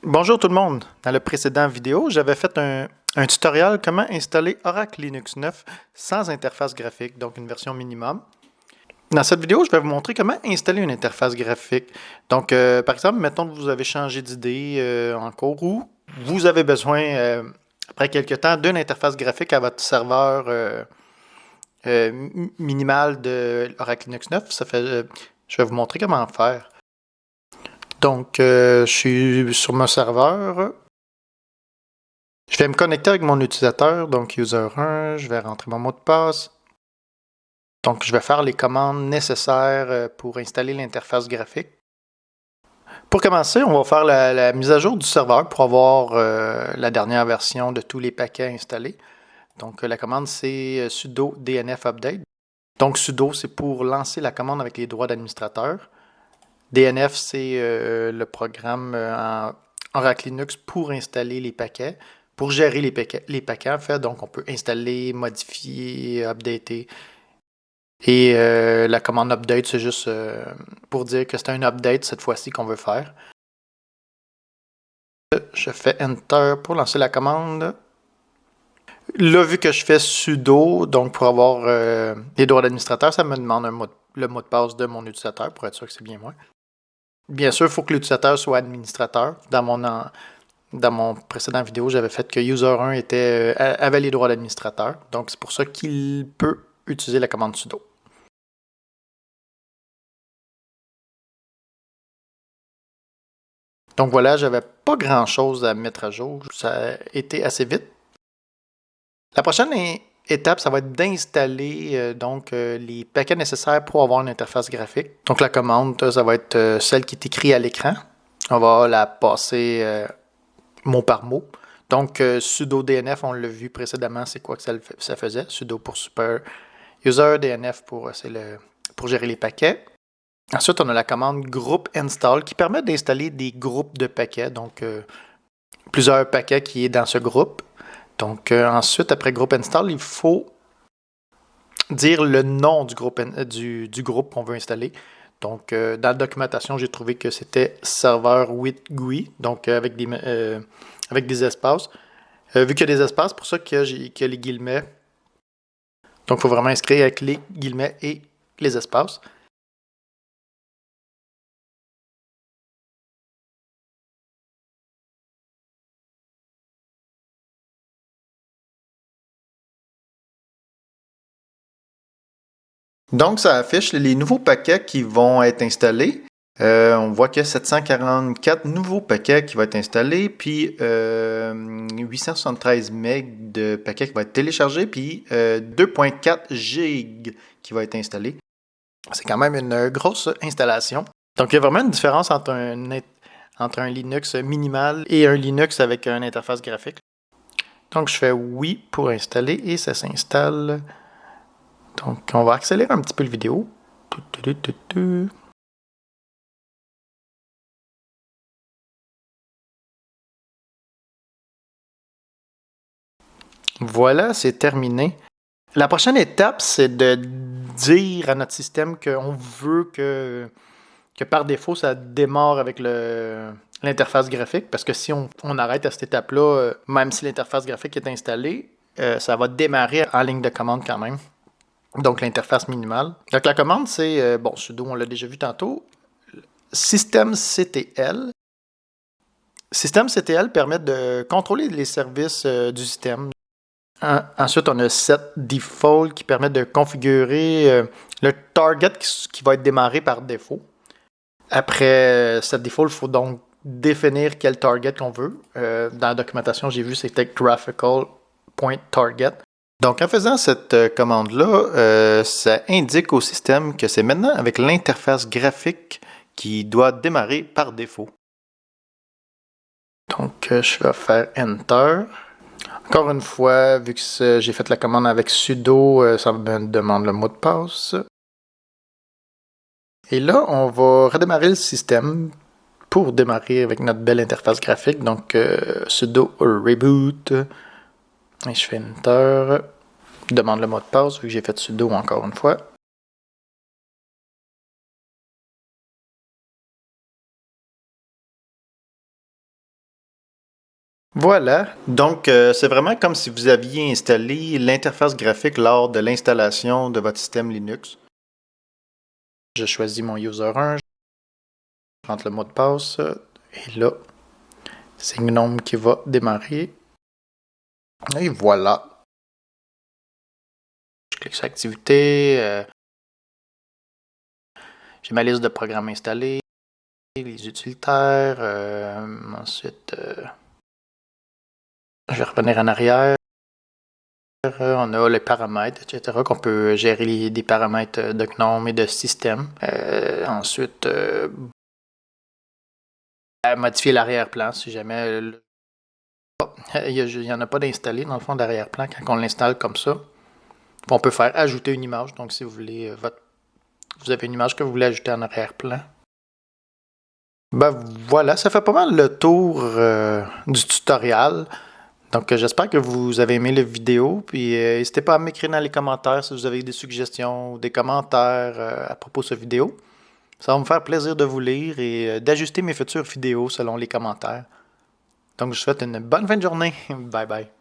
Bonjour tout le monde. Dans le précédent vidéo, j'avais fait un tutoriel comment installer Oracle Linux 9 sans interface graphique, donc une version minimum. Dans cette vidéo, je vais vous montrer comment installer une interface graphique. Donc, par exemple, mettons que vous avez changé d'idée en cours ou vous avez besoin, après quelques temps, d'une interface graphique à votre serveur minimal de Oracle Linux 9. Je vais vous montrer comment faire. Donc, je suis sur mon serveur. Je vais me connecter avec mon utilisateur, donc user 1, je vais rentrer mon mot de passe. Donc, je vais faire les commandes nécessaires pour installer l'interface graphique. Pour commencer, on va faire la mise à jour du serveur pour avoir la dernière version de tous les paquets installés. Donc, la commande, c'est sudo dnf update. Donc, sudo, c'est pour lancer la commande avec les droits d'administrateur. DNF, c'est le programme en Oracle Linux pour installer les paquets, pour gérer les paquets en fait. Donc, on peut installer, modifier, updater. Et la commande update, c'est juste pour dire que c'est un update cette fois-ci qu'on veut faire. Je fais Enter pour lancer la commande. Là, vu que je fais sudo, donc pour avoir les droits d'administrateur, ça me demande le mot de passe de mon utilisateur pour être sûr que c'est bien moi. Bien sûr, il faut que l'utilisateur soit administrateur. Dans mon précédent vidéo, j'avais fait que user 1 avait les droits d'administrateur. Donc, c'est pour ça qu'il peut utiliser la commande sudo. Donc voilà, j'avais pas grand-chose à mettre à jour. Ça a été assez vite. La prochaine étape, ça va être d'installer les paquets nécessaires pour avoir une interface graphique. Donc la commande, ça va être celle qui est écrite à l'écran. On va la passer mot par mot. Donc sudo dnf, on l'a vu précédemment, c'est quoi que ça faisait. Sudo pour super user, dnf pour gérer les paquets. Ensuite, on a la commande group install qui permet d'installer des groupes de paquets, donc plusieurs paquets qui est dans ce groupe. Donc ensuite, après group install, il faut dire le nom du groupe, du groupe qu'on veut installer. Donc dans la documentation, j'ai trouvé que c'était serveur with GUI, donc avec des espaces. Vu qu'il y a des espaces, c'est pour ça qu'il y a les guillemets. Donc il faut vraiment inscrire avec les guillemets et les espaces. Donc, ça affiche les nouveaux paquets qui vont être installés. On voit qu'il y a 744 nouveaux paquets qui vont être installés, puis 873 MB de paquets qui vont être téléchargés, puis 2.4 GB qui va être installé. C'est quand même une grosse installation. Donc, il y a vraiment une différence entre un Linux minimal et un Linux avec une interface graphique. Donc, je fais oui pour installer et ça s'installe. Donc, on va accélérer un petit peu la vidéo. Voilà, c'est terminé. La prochaine étape, c'est de dire à notre système qu'on veut que par défaut, ça démarre avec l'interface graphique. Parce que si on arrête à cette étape-là, même si l'interface graphique est installée, ça va démarrer en ligne de commande quand même. Donc, l'interface minimale. Donc, la commande, c'est, sudo, on l'a déjà vu tantôt, systemctl. Systemctl permet de contrôler les services du système. Ensuite, on a setDefault qui permet de configurer le target qui va être démarré par défaut. Après setDefault, il faut donc définir quel target qu'on veut. Dans la documentation, j'ai vu c'était graphical.target. Donc, en faisant cette commande-là, ça indique au système que c'est maintenant avec l'interface graphique qui doit démarrer par défaut. Donc, je vais faire Enter. Encore une fois, vu que j'ai fait la commande avec sudo, ça me demande le mot de passe. Et là, on va redémarrer le système pour démarrer avec notre belle interface graphique. Donc, sudo reboot. Et je fais Enter. Je demande le mot de passe vu que j'ai fait sudo encore une fois. Voilà, donc c'est vraiment comme si vous aviez installé l'interface graphique lors de l'installation de votre système Linux. Je choisis mon user 1, je rentre le mot de passe, et là, c'est GNOME qui va démarrer. Et voilà. Je clique sur Activité, j'ai ma liste de programmes installés, les utilitaires, ensuite, je vais revenir en arrière. On a les paramètres, etc., qu'on peut gérer des paramètres de GNOME et de système. Ensuite, modifier l'arrière-plan si jamais il n'y en a pas d'installé dans le fond d'arrière-plan quand on l'installe comme ça. On peut faire ajouter une image. Donc, si vous voulez, vous avez une image que vous voulez ajouter en arrière-plan. Ben voilà, ça fait pas mal le tour du tutoriel. Donc, j'espère que vous avez aimé la vidéo. Puis, n'hésitez pas à m'écrire dans les commentaires si vous avez des suggestions ou des commentaires à propos de cette vidéo. Ça va me faire plaisir de vous lire et d'ajuster mes futures vidéos selon les commentaires. Donc, je vous souhaite une bonne fin de journée. Bye bye.